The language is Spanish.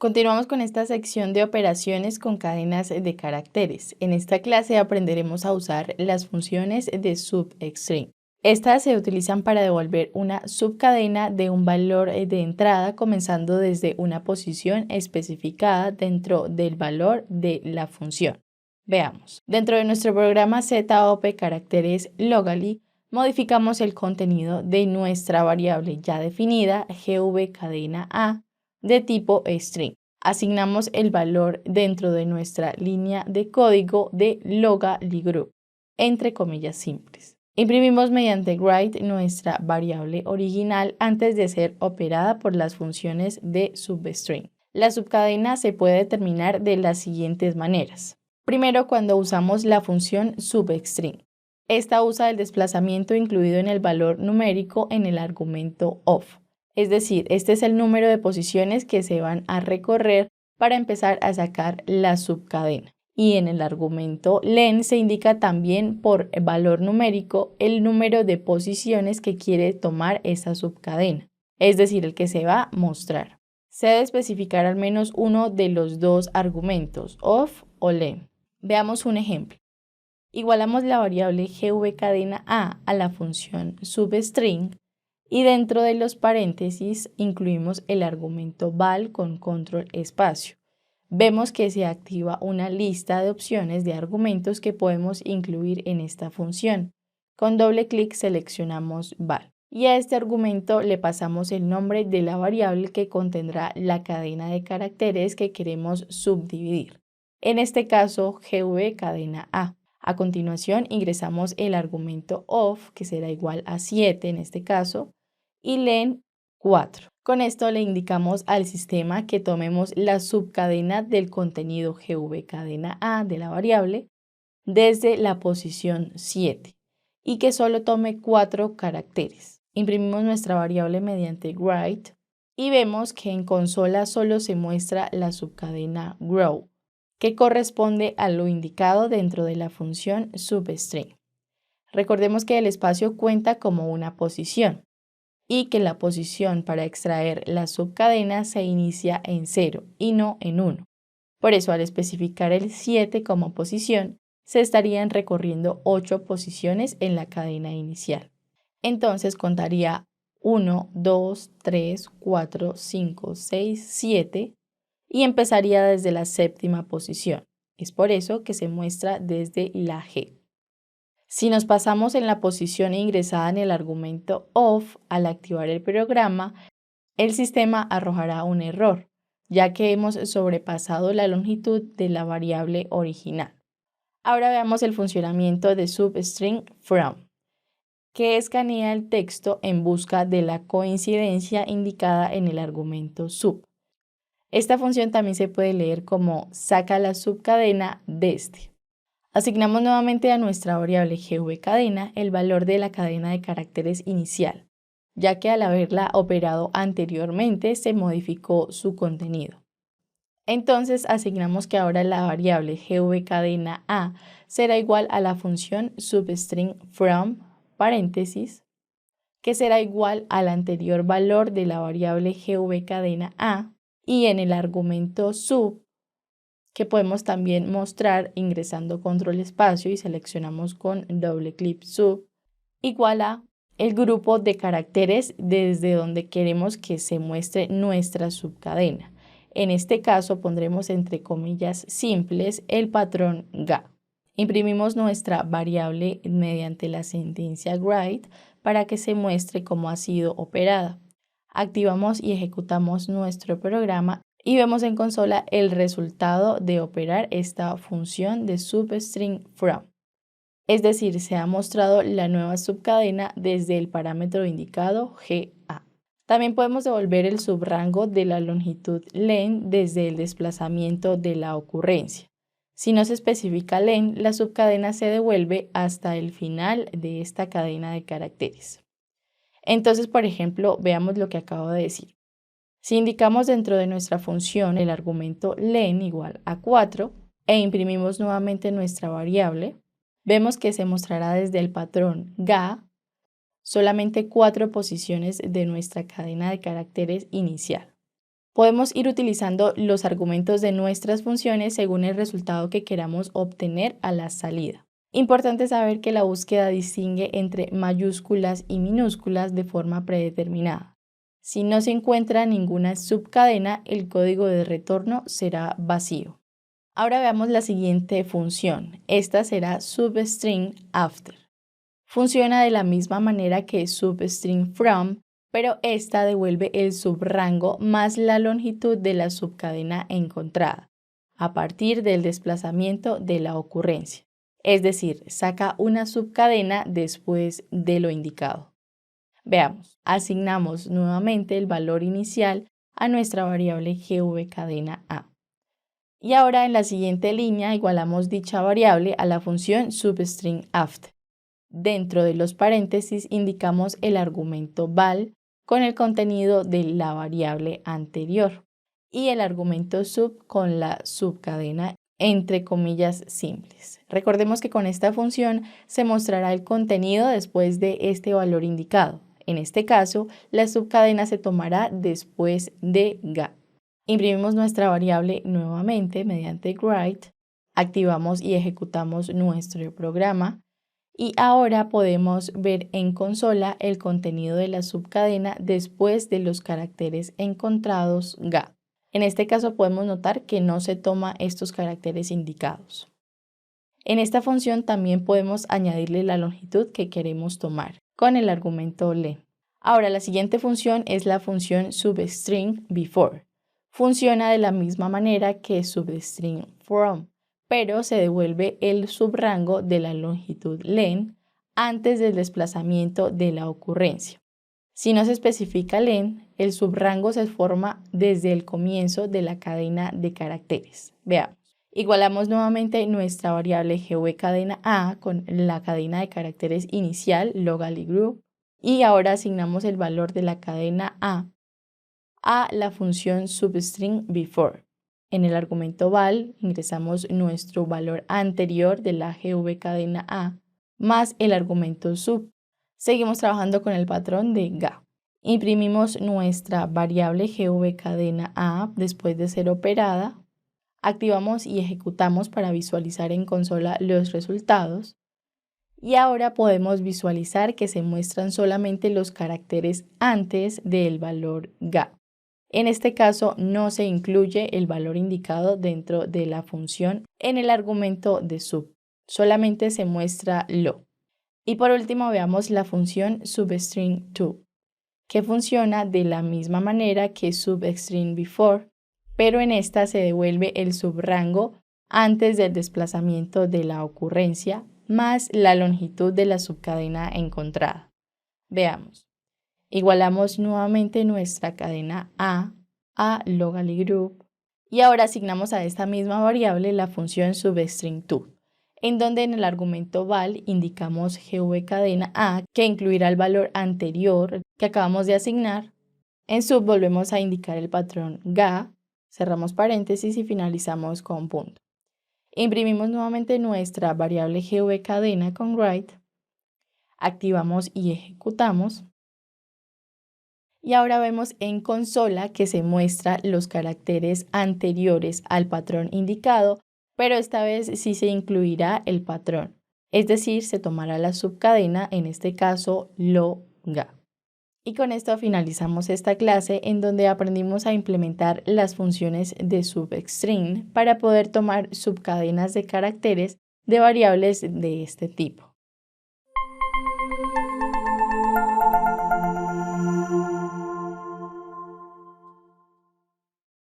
Continuamos con esta sección de operaciones con cadenas de caracteres. En esta clase aprenderemos a usar las funciones de substring. Estas se utilizan para devolver una subcadena de un valor de entrada comenzando desde una posición especificada dentro del valor de la función. Veamos. Dentro de nuestro programa ZOP caracteres locally, modificamos el contenido de nuestra variable ya definida gvCadena A de tipo string. Asignamos el valor dentro de nuestra línea de código de logaly_group, entre comillas simples. Imprimimos mediante write nuestra variable original antes de ser operada por las funciones de substring. La subcadena se puede determinar de las siguientes maneras. Primero, cuando usamos la función substring. Esta usa el desplazamiento incluido en el valor numérico en el argumento of. Es decir, este es el número de posiciones que se van a recorrer para empezar a sacar la subcadena. Y en el argumento len se indica también por valor numérico el número de posiciones que quiere tomar esa subcadena, es decir, el que se va a mostrar. Se debe especificar al menos uno de los dos argumentos, of o len. Veamos un ejemplo. Igualamos la variable gvCadena A a la función substring y dentro de los paréntesis incluimos el argumento val con control espacio. Vemos que se activa una lista de opciones de argumentos que podemos incluir en esta función. Con doble clic seleccionamos val y a este argumento le pasamos el nombre de la variable que contendrá la cadena de caracteres que queremos subdividir. En este caso, gvCadena A. A continuación ingresamos el argumento of, que será igual a 7 en este caso, y len 4. Con esto le indicamos al sistema que tomemos la subcadena del contenido gvCadena A de la variable desde la posición 7 y que solo tome 4 caracteres. Imprimimos nuestra variable mediante write y vemos que en consola solo se muestra la subcadena grow, que corresponde a lo indicado dentro de la función substring. Recordemos que el espacio cuenta como una posición y que la posición para extraer la subcadena se inicia en 0 y no en 1. Por eso, al especificar el 7 como posición, se estarían recorriendo 8 posiciones en la cadena inicial. Entonces contaría 1, 2, 3, 4, 5, 6, 7 y empezaría desde la séptima posición. Es por eso que se muestra desde la G. Si nos pasamos en la posición ingresada en el argumento of al activar el programa, el sistema arrojará un error, ya que hemos sobrepasado la longitud de la variable original. Ahora veamos el funcionamiento de substring from, que escanea el texto en busca de la coincidencia indicada en el argumento sub. Esta función también se puede leer como saca la subcadena desde. Asignamos nuevamente a nuestra variable gvCadena el valor de la cadena de caracteres inicial, ya que al haberla operado anteriormente se modificó su contenido. Entonces asignamos que ahora la variable gvCadena A será igual a la función substring from, paréntesis, que será igual al anterior valor de la variable gvCadena A y en el argumento sub, que podemos también mostrar ingresando control espacio y seleccionamos con doble clic sub, igual a el grupo de caracteres desde donde queremos que se muestre nuestra subcadena. En este caso pondremos entre comillas simples el patrón ga. Imprimimos nuestra variable mediante la sentencia write para que se muestre cómo ha sido operada. Activamos y ejecutamos nuestro programa y vemos en consola el resultado de operar esta función de substring from. Es decir, se ha mostrado la nueva subcadena desde el parámetro indicado GA. También podemos devolver el subrango de la longitud len desde el desplazamiento de la ocurrencia. Si no se especifica len, la subcadena se devuelve hasta el final de esta cadena de caracteres. Entonces, por ejemplo, veamos lo que acabo de decir. Si indicamos dentro de nuestra función el argumento len igual a 4 e imprimimos nuevamente nuestra variable, vemos que se mostrará desde el patrón ga solamente 4 posiciones de nuestra cadena de caracteres inicial. Podemos ir utilizando los argumentos de nuestras funciones según el resultado que queramos obtener a la salida. Importante saber que la búsqueda distingue entre mayúsculas y minúsculas de forma predeterminada. Si no se encuentra ninguna subcadena, el código de retorno será vacío. Ahora veamos la siguiente función. Esta será substring after. Funciona de la misma manera que substring from, pero esta devuelve el subrango más la longitud de la subcadena encontrada, a partir del desplazamiento de la ocurrencia. Es decir, saca una subcadena después de lo indicado. Veamos, asignamos nuevamente el valor inicial a nuestra variable gvcadena A. Y ahora en la siguiente línea igualamos dicha variable a la función substring after. Dentro de los paréntesis indicamos el argumento val con el contenido de la variable anterior y el argumento sub con la subcadena entre comillas simples. Recordemos que con esta función se mostrará el contenido después de este valor indicado. En este caso, la subcadena se tomará después de ga. Imprimimos nuestra variable nuevamente mediante write, activamos y ejecutamos nuestro programa y ahora podemos ver en consola el contenido de la subcadena después de los caracteres encontrados ga. En este caso podemos notar que no se toma estos caracteres indicados. En esta función también podemos añadirle la longitud que queremos tomar con el argumento len. Ahora la siguiente función es la función substring before. Funciona de la misma manera que substring from, pero se devuelve el subrango de la longitud len antes del desplazamiento de la ocurrencia. Si no se especifica len, el subrango se forma desde el comienzo de la cadena de caracteres. Veamos. Igualamos nuevamente nuestra variable gvcadena A con la cadena de caracteres inicial, locally group, y ahora asignamos el valor de la cadena A la función substring before. En el argumento val ingresamos nuestro valor anterior de la gvcadena A más el argumento sub. Seguimos trabajando con el patrón de ga. Imprimimos nuestra variable gvcadena A después de ser operada. Activamos y ejecutamos para visualizar en consola los resultados. Y ahora podemos visualizar que se muestran solamente los caracteres antes del valor ga. En este caso no se incluye el valor indicado dentro de la función en el argumento de sub, solamente se muestra lo. Y por último veamos la función substring to, que funciona de la misma manera que substring before, pero en esta se devuelve el subrango antes del desplazamiento de la ocurrencia más la longitud de la subcadena encontrada. Veamos. Igualamos nuevamente nuestra cadena A locally group y ahora asignamos a esta misma variable la función substring to, en donde en el argumento val indicamos gvcadena A que incluirá el valor anterior que acabamos de asignar. En sub volvemos a indicar el patrón ga, cerramos paréntesis y finalizamos con punto. Imprimimos nuevamente nuestra variable gvcadena con write, activamos y ejecutamos. Y ahora vemos en consola que se muestra los caracteres anteriores al patrón indicado, pero esta vez sí se incluirá el patrón, es decir, se tomará la subcadena, en este caso lo ga. Y con esto finalizamos esta clase en donde aprendimos a implementar las funciones de substring para poder tomar subcadenas de caracteres de variables de este tipo.